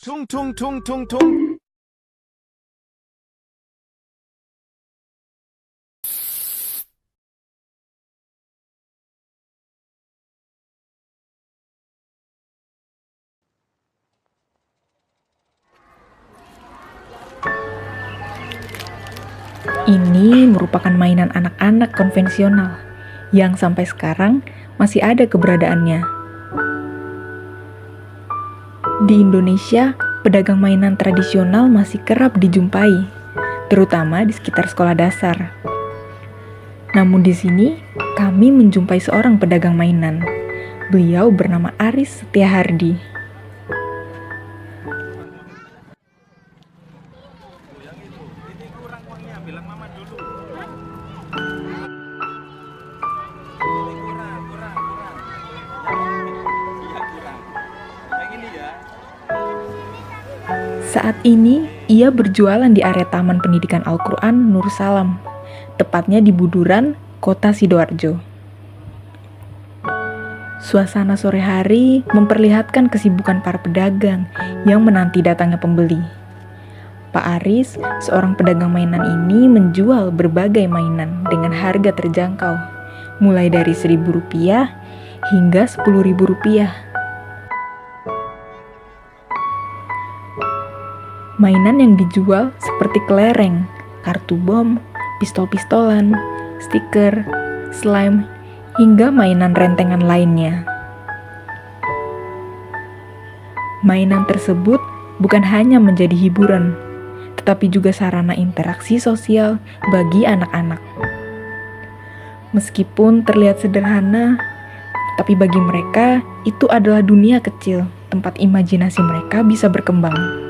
Tung tung tung tung tung. Ini merupakan mainan anak-anak konvensional yang sampai sekarang masih ada keberadaannya. Di Indonesia, pedagang mainan tradisional masih kerap dijumpai, terutama di sekitar sekolah dasar. Namun di sini, kami menjumpai seorang pedagang mainan. Beliau bernama Aris Setiahardi. Saat ini, ia berjualan di area Taman Pendidikan Al-Quran Nur Salam, tepatnya di Buduran, Kota Sidoarjo. Suasana sore hari memperlihatkan kesibukan para pedagang yang menanti datangnya pembeli. Pak Aris, seorang pedagang mainan ini menjual berbagai mainan dengan harga terjangkau, mulai dari Rp1.000 hingga Rp10.000. Mainan yang dijual seperti kelereng, kartu bom, pistol-pistolan, stiker, slime, hingga mainan rentengan lainnya. Mainan tersebut bukan hanya menjadi hiburan, tetapi juga sarana interaksi sosial bagi anak-anak. Meskipun terlihat sederhana, tapi bagi mereka itu adalah dunia kecil, tempat imajinasi mereka bisa berkembang.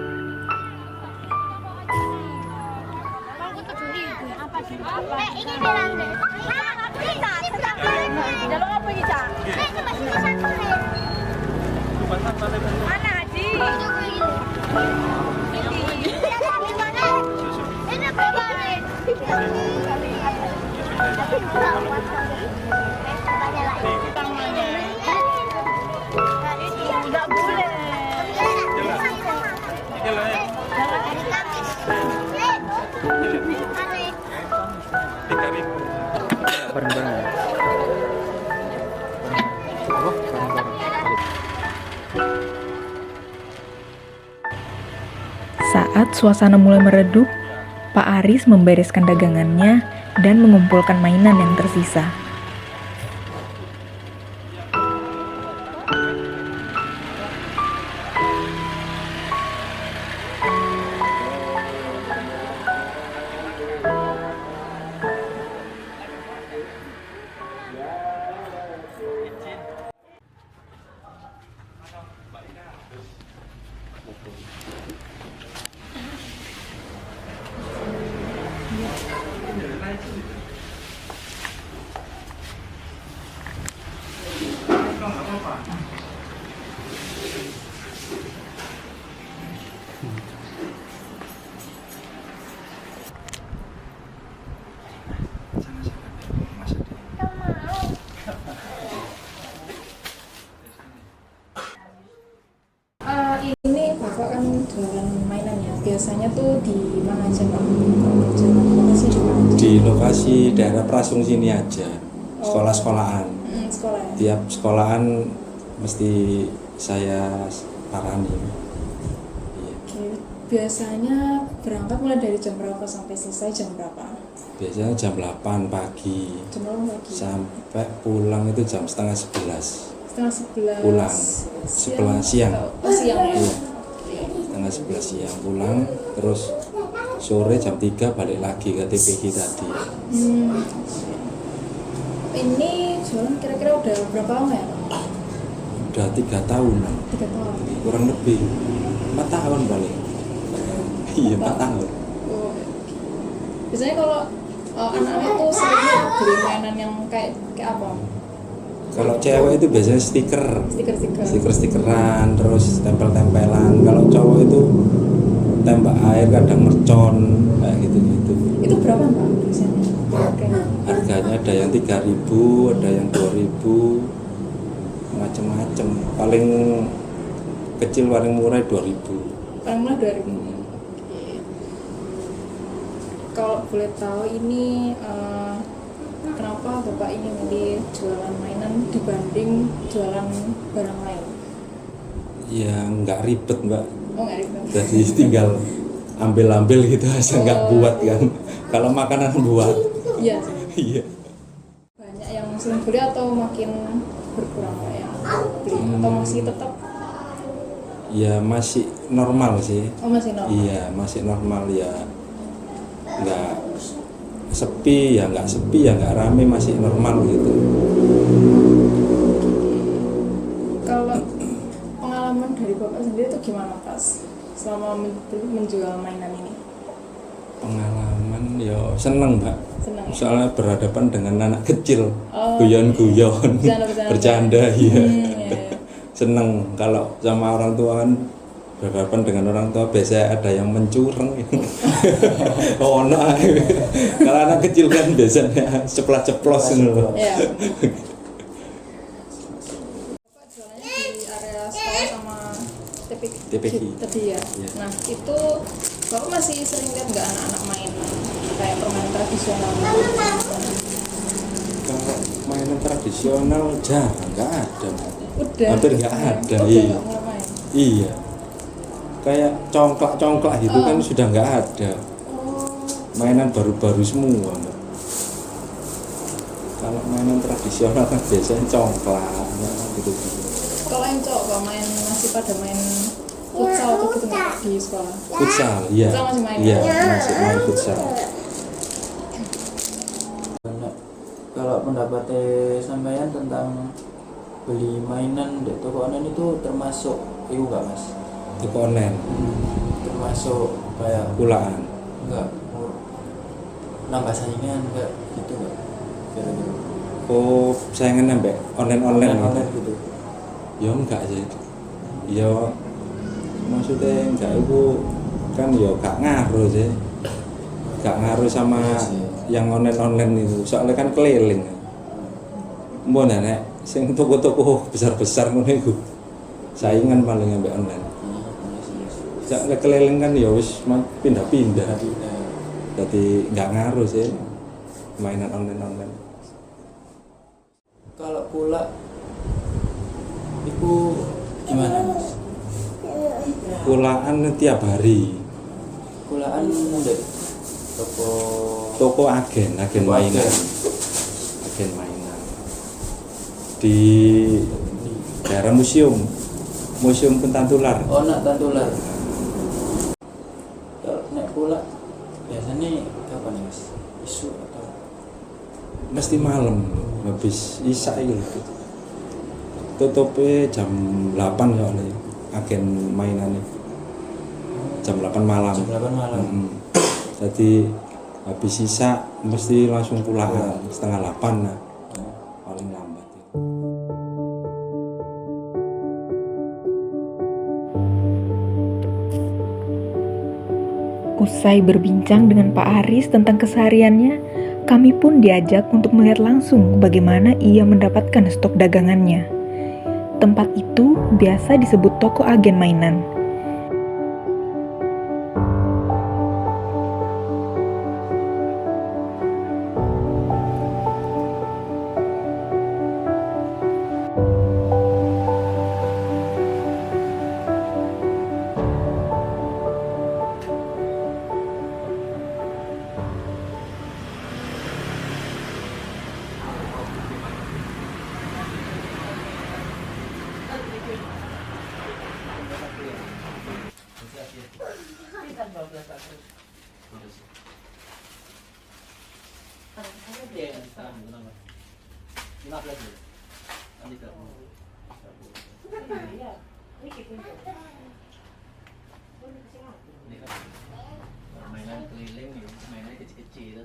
Saat suasana mulai meredup, Pak Aris membereskan dagangannya dan mengumpulkan mainan yang tersisa. Ini Bapak kan jualan mainan ya, biasanya tuh di mana aja Pak? Lokasi di mana aja? Di lokasi daerah Prasung sini aja, sekolah-sekolahan. Sekolah ya? Tiap sekolahan mesti saya parani. Iya. Oke. Biasanya berangkat mulai dari jam berapa sampai selesai jam berapa? Biasanya jam 8 pagi Jam berapa pagi? sampai pulang itu jam setengah 11. Setengah 11 Pulang. 11 siang. Oh siang ya? Iya. Setengah 11 siang pulang, terus sore jam 3 balik lagi ke TPG tadi. Ini jualan kira-kira udah berapa lama ya Pak? Udah 3 tahun, 3 tahun. kurang lebih 4 tahun balik. Iya, 4 tahun. Oh, biasanya kalau anak-anak tuh seringnya beli mainan yang kayak apa? Kalau cewek itu biasanya Stiker-stiker. stiker-stikeran, terus tempel-tempelan. Kalau cowok itu tembak air, kadang mercon, kayak gitu-gitu. Itu berapa Pak biasanya? Harganya? Harganya ada yang 3.000, ada yang 2.000, macem-macem. Paling kecil paling murah 2.000. Paling murah 2.000. Oke. Kalau boleh tahu ini kenapa Bapak ini milih jualan mainan dibanding jualan barang lain? Ya nggak ribet Mbak, Oh, nggak ribet. jadi tinggal ambil-ambil gitu aja, nggak buat kan. Kalau makanan buat. Iya. Iya. Banyak yang sering beli atau makin berkurang Pak yang beli atau masih tetap? Ya masih normal sih. Oh, masih normal. Iya, masih normal ya. Nggak sepi ya, nggak sepi ya, nggak rame, masih normal gitu. Kalau pengalaman dari Bapak sendiri itu gimana Pas selama menjual mainan ini? Pengalaman ya seneng Mbak. Senang ya? Soalnya berhadapan dengan anak kecil, Oh, guyon-guyon, Bercanda-bercanda. bercanda, iya. Iya. Seneng kalau sama orang tua kan, berhadapan dengan orang tua biasanya ada yang mencurang. Oh no, kalau anak kecil kan biasanya ceplas-ceplos gitu. Iya. Bapak jualannya di area sekolah sama TPQ. tadi ya. Iya. Nah, itu Bapak masih sering lihat nggak anak-anak main kayak permainan tradisional? Kalau mainan tradisional jarang, nggak ada. Udah. Hampir nggak ada. Udah Iya. nggak mulai main. Iya. Kayak congklak-congklak gitu kan sudah nggak ada. Mainan baru-baru semua Mbak. Kalau mainan tradisional kan biasanya congklak gitu. Kalau yang cowok Pak masih pada main futsal atau gitu nggak di sekolah? Futsal, iya. Futsal masih main, Iya, ya? masih main futsal. Kalau pendapatnya sampean tentang beli mainan di toko online itu termasuk itu nggak Mas? Toko online, Termasuk kayak kulaan. enggak nambah saingan enggak gitu enggak? Kira-kira Oh, saingan nambah online gitu. gitu. Ya enggak sih. Ya maksudnya enggak itu kan ya gak ngaruh sih. Gak ngaruh sama yang online itu. Soalnya kan keliling. Mbok nek sing toko-toko besar-besar ngono iku. Saingan paling ambek online. Soalnya keliling kan ya wis pindah-pindah. Jadi nggak ngaruh sih mainan online. Kalau pula itu gimana Mas? Kulaan tiap hari. Kulaan ndek Toko agen mainan. Agen mainan. Di daerah museum Pentantular. Oh, nak tantular. Kalau nek pula biasanya kapan ya Mas? Isu atau Mesti malam habis isya gitu. Tutupnya jam 8 soalnya agen mainannya. Jam 8 malam. jam 8 malam? Jadi habis isya mesti langsung pulang setengah 8 nah. Paling lambat. Usai berbincang dengan Pak Aris tentang kesehariannya, kami pun diajak untuk melihat langsung bagaimana ia mendapatkan stok dagangannya. Tempat itu biasa disebut toko agen mainan. mainan keliling ya, mainan kecil-kecil.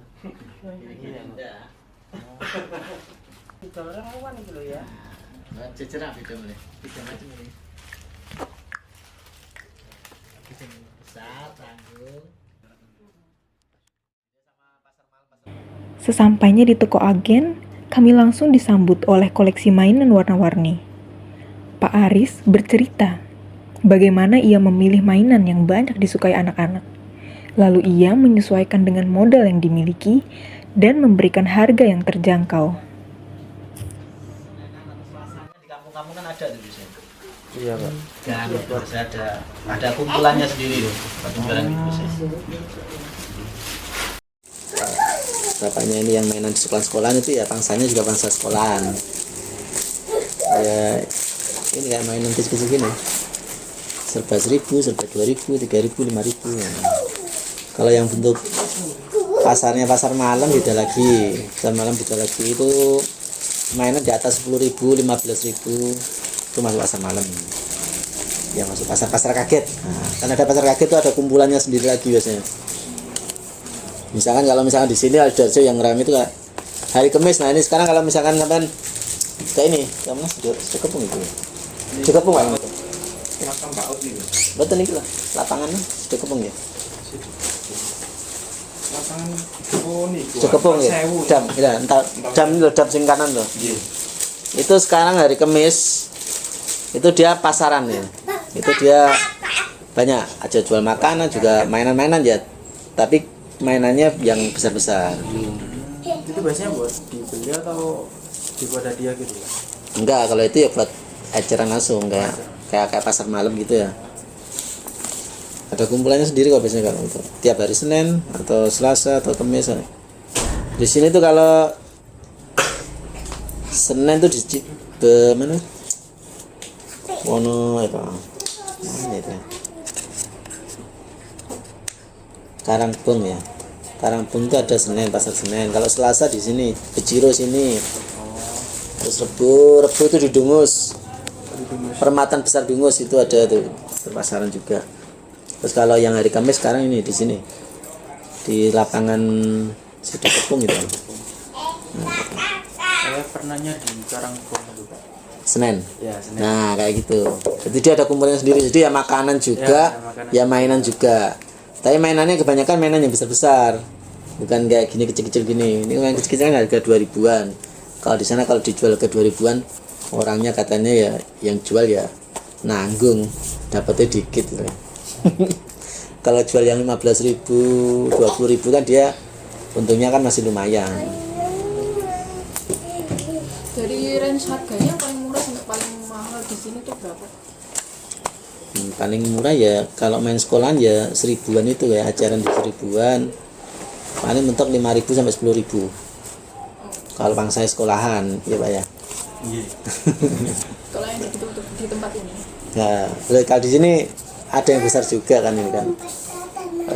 Indah. Itu orang awan itu loh ya. Cecerap itu boleh. Bisa macam ini. Besar, tanggung. Sesampainya di toko agen, kami langsung disambut oleh koleksi mainan warna-warni. Pak Aris bercerita Bagaimana ia memilih mainan yang banyak disukai anak-anak. Lalu ia menyesuaikan dengan modal yang dimiliki dan memberikan harga yang terjangkau. Di kampung-kampung kan ada tuh biasanya. Iya Pak. Dan biasa ada kumpulannya sendiri loh, jualan gitu biasanya. Bapaknya ini yang mainan di sekolah-sekolahan itu ya pangsanya juga pangsa sekolahan. Ya ini kayak mainan kecil-kecil gini. Serba 1.000, serba 2.000, 3.000, 5.000. Ya. Kalau yang bentuk pasarnya pasar malam beda lagi. Pasar malam beda lagi itu mainan di atas 10.000, 15.000 itu masuk pasar malam. Ya masuk pasar kaget. Nah, kan ada pasar kaget itu ada kumpulannya sendiri lagi biasanya. Misalkan kalau misalkan di sini ada yang ramai itu kayak hari Kamis. Nah ini sekarang kalau misalkan sampean kayak ini, kamu sudah kepung itu. Sudah kepung kan? Makam Pak Ut itu. Betul nih lah, lapangannya sudah kepung ya. Lapangan oh niku. Sudah kepung ya. Dam, ya, entar dam itu dam sing kanan loh. Itu sekarang hari Kamis itu dia pasaran ya. Itu dia banyak aja jual makanan juga mainan-mainan ya. Tapi mainannya yang besar-besar. Itu biasanya buat dibeli atau dibuat hadiah gitu ya? Enggak, kalau itu ya buat eceran langsung kayak pasar malam gitu ya. Ada kumpulannya sendiri kok biasanya kalau itu. Tiap hari Senin atau Selasa atau Kamis. Di sini tuh kalau Senin tuh di mana? Wono apa? Mana itu? Karangpung ya. Karangpung itu ada Senin, pasar Senin. Kalau Selasa di sini, Bejiro sini. Terus Rebo itu di Dungus. Permatan Besar Dungus itu ada tuh, pasaran juga. Terus kalau yang hari Kamis sekarang ini di sini. Di lapangan Sidokepung itu. Saya pernahnya di Karangpung itu Pak. Senin. Ya, Senin. Nah, kayak gitu. Jadi dia ada kumpulannya sendiri. Jadi ya makanan juga, ya mainan juga. Tapi mainannya kebanyakan mainan yang besar-besar. Bukan kayak gini kecil-kecil gini. Ini yang kecil-kecil kan harga 2.000-an. Kalau di sana kalau dijual ke 2.000-an, orangnya katanya ya yang jual ya nanggung, dapatnya dikit gitu. Kalau jual yang 15.000, 20.000 kan dia untungnya kan masih lumayan. Dari range harganya paling murah sampai paling mahal di sini tuh berapa? Paling murah ya kalau main sekolahan ya 1.000-an itu ya, ajaran di 1.000-an. Paling mentok 5.000 sampai 10.000. Kalau bangsa sekolahan ya Pak ya. Kalau yang di tempat ini. Nah, kalau di sini ada yang besar juga kan ini kan.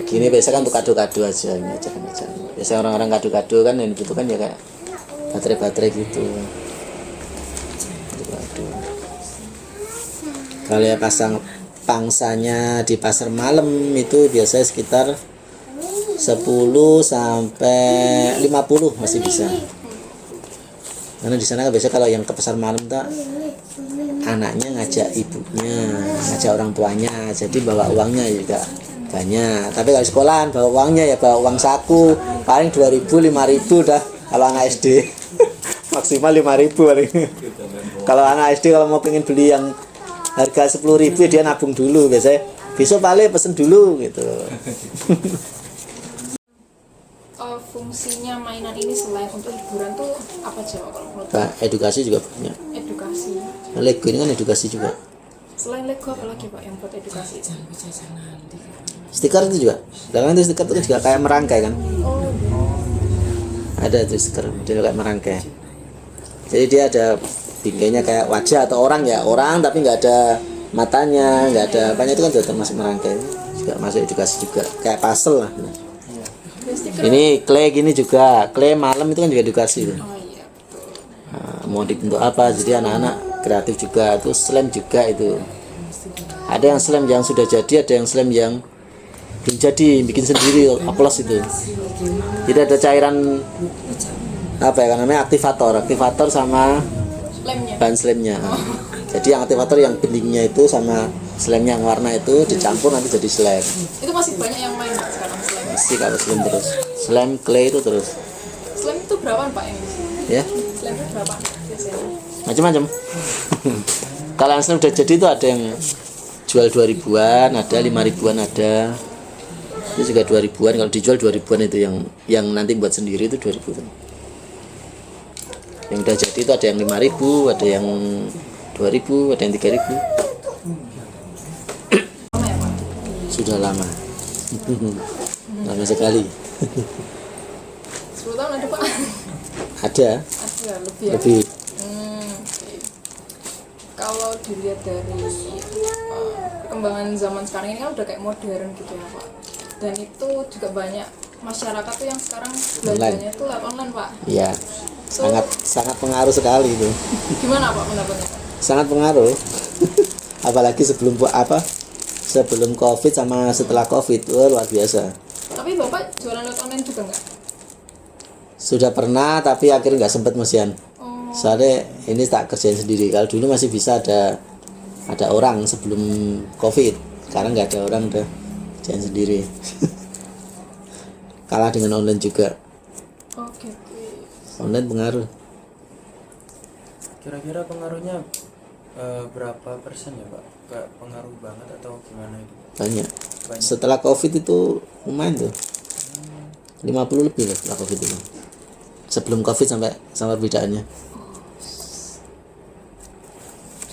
Gini biasa kan untuk kado-kado aja ini aja. Biasa orang-orang kado-kado kan yang dibutuhkan ya kayak baterai-baterai gitu. Kado. Kalau ya pasang pangsanya di pasar malam itu biasanya sekitar 10 sampai 50 masih bisa. Karena di sana kan biasa kalau yang ke pasar malam tak anaknya ngajak ibunya, ngajak orang tuanya, jadi bawa uangnya juga banyak. Tapi kalau sekolahan bawa uangnya ya bawa uang saku, paling 2.000, 5.000 dah kalau anak SD. Maksimal 5.000 paling. Kalau anak SD kalau mau pengen beli yang harga 10.000 dia nabung dulu biasanya. Besok paling pesen dulu gitu. Fungsinya mainan ini selain untuk hiburan tuh apa aja Pak, kalau menurut Nah, edukasi juga punya. edukasi? Lego ini kan edukasi juga. Selain Lego apa lagi Pak yang buat edukasi? Stiker itu juga. Belakang itu stiker itu juga kayak merangkai kan. Ada tuh stiker dia kayak merangkai. Jadi dia ada bingkainya kayak wajah atau orang ya, orang tapi nggak ada matanya, nggak ada apanya, itu kan juga termasuk merangkai. Juga masuk edukasi juga. Kayak puzzle lah. Ini clay gini juga, clay malam itu kan juga edukasi itu. Oh iya betul. Nah, mau dibentuk apa, jadi anak-anak kreatif juga. Itu slam juga itu. Ada yang slam yang sudah jadi, ada yang slam yang belum jadi, bikin sendiri, oplos itu. Jadi ada cairan apa ya namanya, aktivator sama Lemnya. bahan slamnya. Jadi yang aktivator yang beningnya itu sama slamnya yang warna itu dicampur nanti jadi slam. Itu masih banyak yang main Pak, sekarang slam. Masih kalau slam terus, slam clay itu terus. Slam itu berapaan Pak yang di sini? Ya, Slam itu berapa biasanya? macam-macam. Kalau yang slam udah jadi itu ada yang dijual 2000-an ada, 5000-an ada. Itu juga 2000-an, kalau dijual 2000-an itu yang nanti buat sendiri itu 2000-an. Yang udah jadi itu ada yang 5000, ada yang 2000, ada yang 3000. Sudah lama. Lama sekali. 10 tahun ada Pak? Ada Ada lebih ya? lebih. Oke. Kalau dilihat dari perkembangan zaman sekarang ini kan udah kayak modern gitu ya Pak. Dan itu juga banyak masyarakat tuh yang sekarang belajarnya tuh lewat online Pak. Iya. So, Sangat pengaruh sekali itu. gimana Pak pendapatnya Pak? Sangat pengaruh. Apalagi sebelum Covid sama setelah Covid, luar biasa. Tapi Bapak jualan lewat online juga nggak? Sudah pernah tapi akhirnya nggak sempat mesian. Oh, Soalnya ini tak kerjain sendiri. Kalau dulu masih bisa ada orang sebelum Covid. Sekarang nggak ada orang, udah kerjain sendiri. Kalah dengan online juga. oke. Online pengaruh. Kira-kira pengaruhnya berapa persen ya Pak? Kayak pengaruh banget atau gimana itu? Banyak. Banyak. Setelah Covid itu lumayan tuh. 50 lebih lah setelah Covid itu. Sebelum Covid sampai perbedaannya.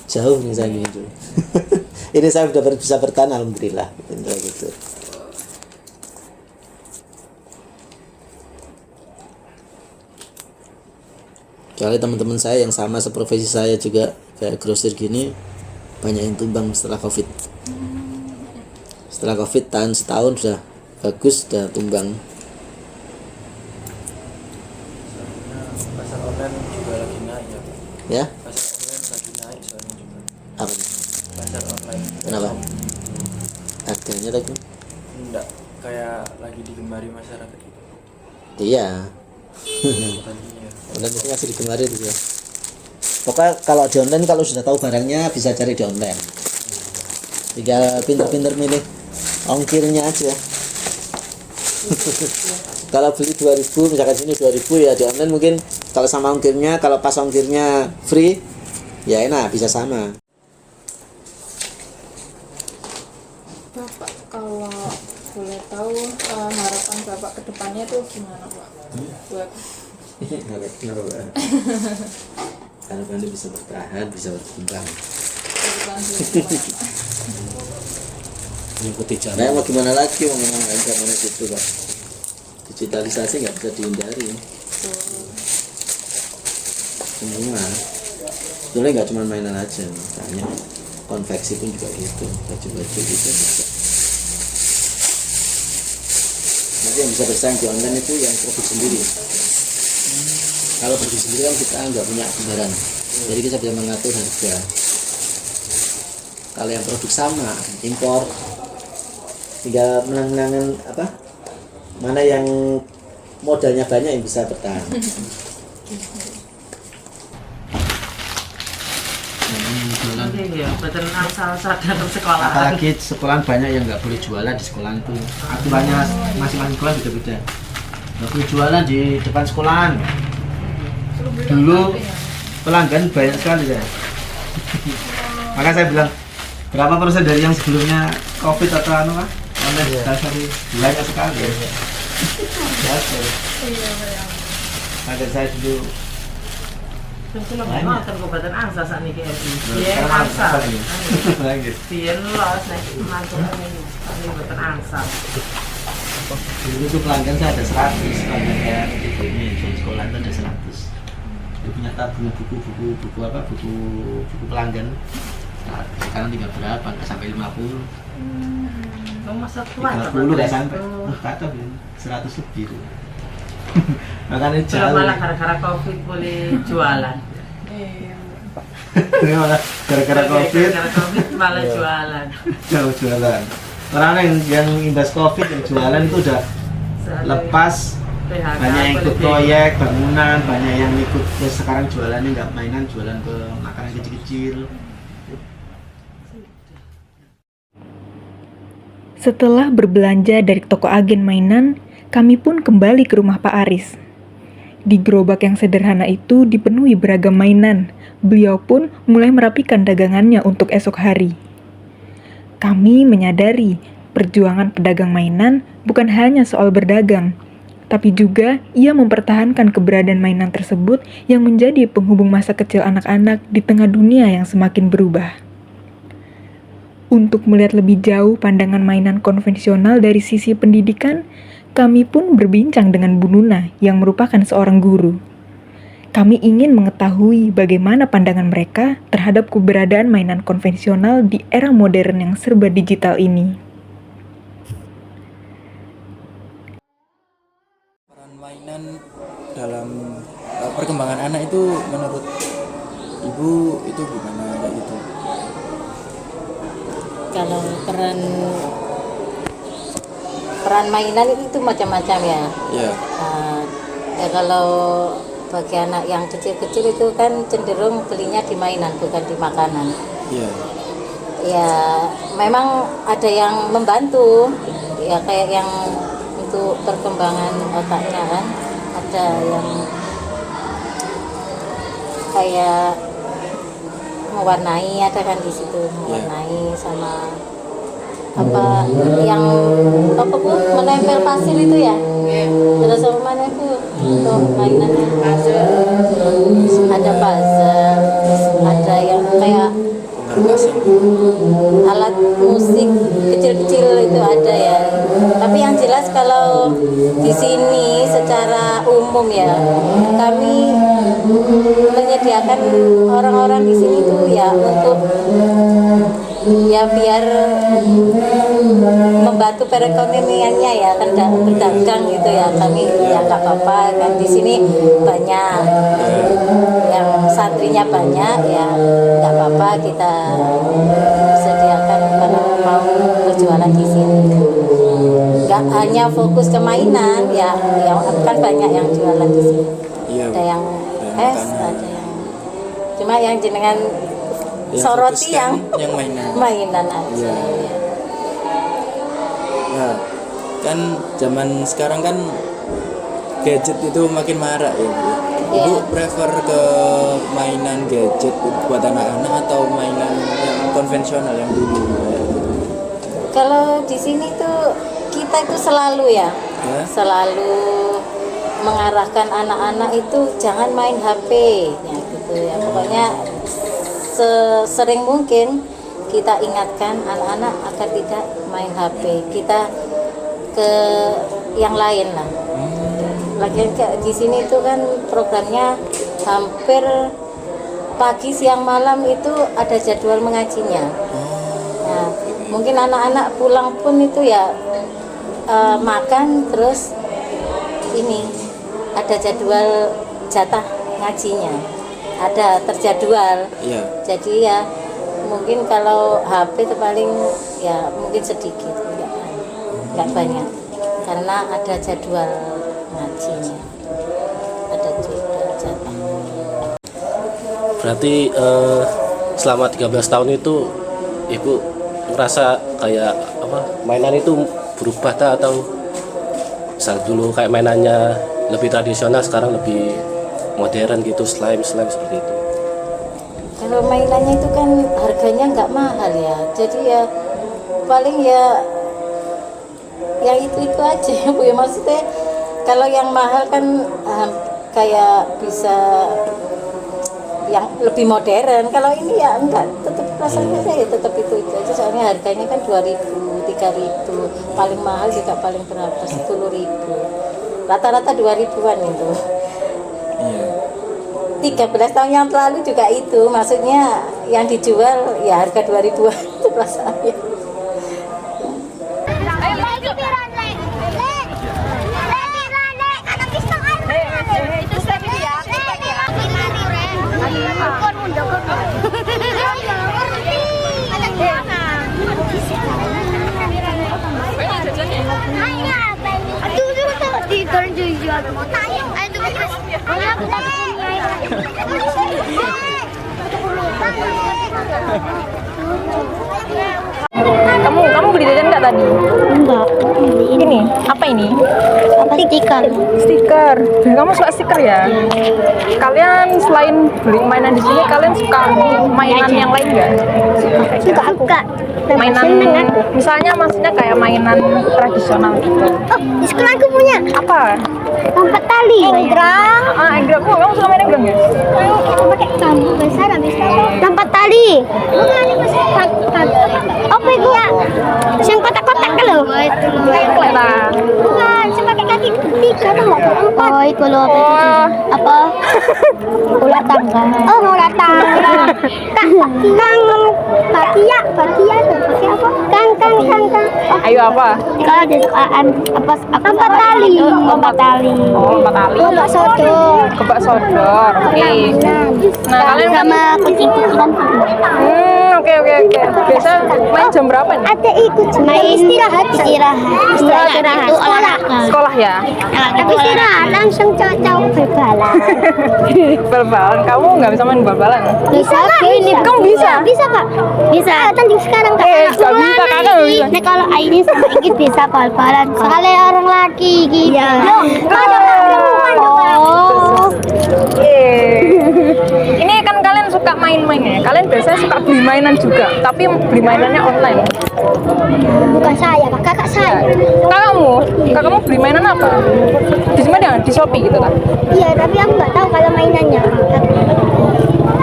Jauh nih saya gitu. Ini saya sudah bisa bertahan alhamdulillah. Gitu. Soalnya teman-teman saya yang sama seprofesi saya juga kayak grosir gini banyak yang tumbang setelah Covid. Setelah Covid tahan setahun sudah bagus, sudah tumbang. Soalnya pasar online juga lagi naik ya Pak. Ya, Pasar online lagi naik soalnya juga. apa nih? Pasar online. Kenapa? Harganya tadi? Enggak, kayak lagi digemari masyarakat gitu. Iya. Tadinya. Online itu masih digemari itu ya. Pokoknya kalau di online kalau sudah tahu barangnya bisa cari di online. Tinggal pinter-pinter milih ongkirnya aja. Kalau beli 2000 misalkan sini 2000 ya di online mungkin kalau sama ongkirnya, kalau pas ongkirnya free ya enak bisa sama. Bapak kalau boleh tahu harapan Bapak ke depannya tuh gimana Pak? Buat Harapannya bisa bertahan, bisa berkembang. kehidupan sendiri, Pak? Mengikuti jalan. Nah, mau gimana lagi mau memang zamannya gitu Pak. Digitalisasi nggak bisa dihindari. Semua. Sebenarnya nggak cuma mainan aja, makanya konveksi pun juga gitu, baju-baju gitu juga. Nanti yang bisa bersaing di online itu yang produk sendiri. Kalau produk sendiri kan kita nggak punya gambaran, jadi kita bisa mengatur harga. Kalau yang produk sama impor, tinggal menang-menangan apa? Mana yang modalnya banyak yang bisa bertahan. Iya, betul asal dalam sekolah. Apalagi sekolahan banyak yang nggak boleh jualan di sekolah itu. Aturannya masing-masing sekolah beda-beda. Nggak boleh jualan di depan sekolahan. Dulu pelanggan banyak sekali saya. Maka saya bilang berapa persen dari yang sebelumnya COVID atau anu kan? Online dasar banyak sekali. Ada saya dulu. Kalau memang kan kabupaten angsa saat ini Biar angsa. Biar los naik mantul ini kabupaten angsa. Dulu tuh pelanggan saya ada 100, pelanggan kayak ini di sekolah itu ada 100. Dia punya tabungan buku pelanggan. Nah, sekarang tinggal berapa? Nggak sampai 50. Kamu masa tua 30 nggak sampai. Kata 100 lebih tuh. Makanya Kalau jauh. malah gara-gara COVID boleh jualan. Malah gara-gara COVID Gara-gara COVID malah jualan. jauh jualan. Orang yang imbas COVID yang jualan itu udah lepas. PHK Banyak yang ikut boleh proyek bangunan, banyak yang ikut sekarang jualannya nggak mainan, jualan ke makanan kecil-kecil. Setelah berbelanja dari toko agen mainan, kami pun kembali ke rumah Pak Aris. Di gerobak yang sederhana itu dipenuhi beragam mainan. Beliau pun mulai merapikan dagangannya untuk esok hari. Kami menyadari perjuangan pedagang mainan bukan hanya soal berdagang, tapi juga ia mempertahankan keberadaan mainan tersebut yang menjadi penghubung masa kecil anak-anak di tengah dunia yang semakin berubah. Untuk melihat lebih jauh pandangan mainan konvensional dari sisi pendidikan, kami pun berbincang dengan Bu Nuna yang merupakan seorang guru. Kami ingin mengetahui bagaimana pandangan mereka terhadap keberadaan mainan konvensional di era modern yang serba digital ini. Peran mainan dalam perkembangan anak itu menurut Ibu itu gimana kayak gitu? Kalau peran mainan itu macam-macam ya. Iya. Ya kalau bagi anak yang kecil-kecil itu kan cenderung belinya di mainan bukan di makanan. Iya. Ya memang ada yang membantu ya kayak yang untuk perkembangan otaknya kan, ada yang kayak mewarnai, ada kan di situ mewarnai sama apa yang apa Bu menempel pasir itu ya, terus apa mana Bu untuk mainannya ada puzzle, terus ada yang kayak alat musik kecil-kecil itu ada ya. Tapi yang jelas kalau di sini secara umum ya kami menyediakan orang-orang di sini tuh ya untuk ya biar membantu perekonomiannya ya kan berdagang gitu ya, kami ya nggak apa-apa kan di sini banyak yang santrinya banyak ya nggak apa-apa kita sediakan kalau mau berjualan di sini, nggak hanya fokus ke mainan ya kan banyak yang jualan di sini. Ada yang es, ada yang cuma yang jenengan soroti yang mainan aja. Nah, kan zaman sekarang kan gadget itu makin marak ya Bu. Ibu prefer ke mainan gadget buat anak-anak atau mainan yang konvensional yang dulu? Kalau di sini tuh kita itu selalu selalu mengarahkan anak-anak itu jangan main HP ya gitu ya. Pokoknya sesering mungkin kita ingatkan anak-anak agar tidak main HP, kita ke yang lain lah. Lagian di sini itu kan programnya hampir pagi, siang, malam itu ada jadwal mengajinya. Nah, mungkin anak-anak pulang pun itu ya makan terus ini ada jadwal jatah ngajinya, ada terjadwal. Jadi ya mungkin kalau HP itu paling ya mungkin sedikit, nggak banyak karena ada jadwal ngajinya, ada jadwal jatah. Berarti selama 13 tahun itu Ibu merasa kayak apa mainan itu berubah atau misal dulu kayak mainannya lebih tradisional sekarang lebih modern gitu, slime seperti itu? Kalau mainannya itu kan harganya nggak mahal ya, jadi ya paling ya itu aja ya Bu ya, maksudnya kalau yang mahal kan kayak bisa yang lebih modern, kalau ini ya enggak, tetap rasanya ya tetap itu aja, soalnya harganya kan 2.000, 3.000, paling mahal juga paling berapa 10.000, rata-rata 2.000-an itu. 13 tahun yang lalu juga itu, maksudnya yang dijual ya harga 2.000-an itu rasanya. Kamu beli jajan nggak tadi? Enggak, beliin Ini apa ini? Stiker. Stiker. Kamu suka stiker ya? Kalian selain beli mainan di sini, kalian suka mainan yang lain nggak? Suka aku. Mainan, misalnya maksudnya kayak mainan tradisional gitu. Oh, di sekolah aku punya. Apa? Lompat tali. Enggrang. Enggrang. Kamu suka main enggrang ya? Itu pakai bambu besar habis itu lompat tali. Bukan ini masih apa itu ya? Yang kotak-kotak kalau. Nah. Bukan, saya pakai kaki tiga tuh empat. Oh, itu loh. Apa? Bola tangga. Oh, bola tangga. Kang bakia apa? Kang. Ayo apa? Kalau di sekolahan apa lompat tali. Lompat tali. Oh, lompat tali. Kebak sodor. Kebak sodor. Oke. Nah, kalian sama kucing-kucingan. Oke. Biasa main jam berapa nih? Ada ikut main istirahat itu olahraga. Sekolah ya? Tapi istirahat langsung cocok berbalan. Bal-balan. Kamu nggak bisa main bal-balan? Bisa ini. Kamu bisa? Bisa kak. Bisa. Tanding sekarang kak. Nggak bisa, kakak nggak bisa. Nah kalau Aini sama Igit bisa bal-balan. Soalnya orang laki gitu. Iya. Ini kan kalian suka main-mainnya. Kalian biasanya suka beli mainan juga, tapi beli mainannya online. Bukan saya, kakak saya. Kakakmu beli mainan apa? Di mana? Di Shopee gitu kan? Iya, tapi aku nggak tahu kalau mainannya.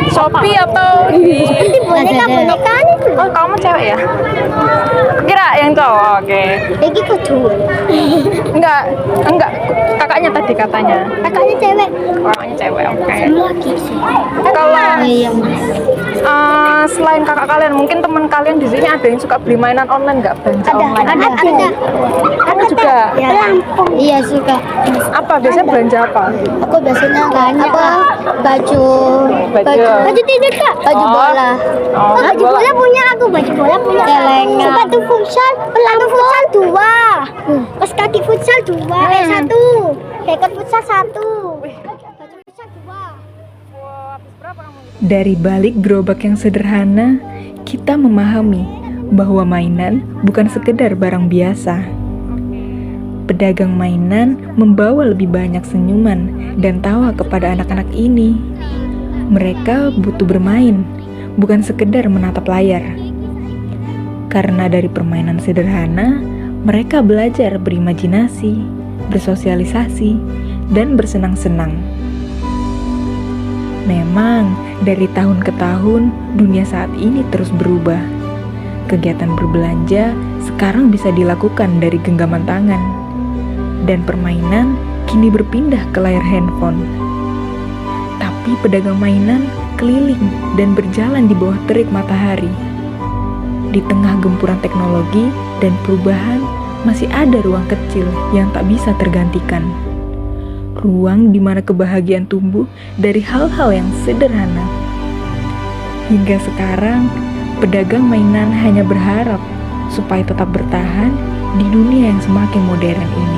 Shopee atau di Boneka itu. Oh, kamu cewek ya? Kira yang cowok. Oke. Lagi kudu. Enggak. Kakaknya tadi katanya. Kakaknya cewek. Kakaknya cewek. Oke. Laki sih. Kalau Iya. Selain kakak kalian, mungkin teman kalian di sini ada yang suka beli mainan online nggak? Belanja online? Ada. Kamu juga? Ya. Iya suka. Apa biasanya belanja apa? Aku biasanya baju tidur kak. Baju bola. Baju bola punya aku. Baju bola punya. Celengan. Sepatu futsal. Sepatu futsal 2. Kaos kaki futsal 2. 1. Jaket futsal 1. Baju futsal 2. Dari balik gerobak yang sederhana, kita memahami bahwa mainan bukan sekedar barang biasa. Pedagang mainan membawa lebih banyak senyuman dan tawa kepada anak-anak ini. Mereka butuh bermain, bukan sekedar menatap layar. Karena dari permainan sederhana, mereka belajar berimajinasi, bersosialisasi, dan bersenang-senang. Memang, dari tahun ke tahun, dunia saat ini terus berubah. Kegiatan berbelanja sekarang bisa dilakukan dari genggaman tangan. Dan permainan kini berpindah ke layar handphone. Tapi pedagang mainan keliling dan berjalan di bawah terik matahari. Di tengah gempuran teknologi dan perubahan, masih ada ruang kecil yang tak bisa tergantikan. Ruang di mana kebahagiaan tumbuh dari hal-hal yang sederhana. Hingga sekarang, pedagang mainan hanya berharap supaya tetap bertahan di dunia yang semakin modern ini.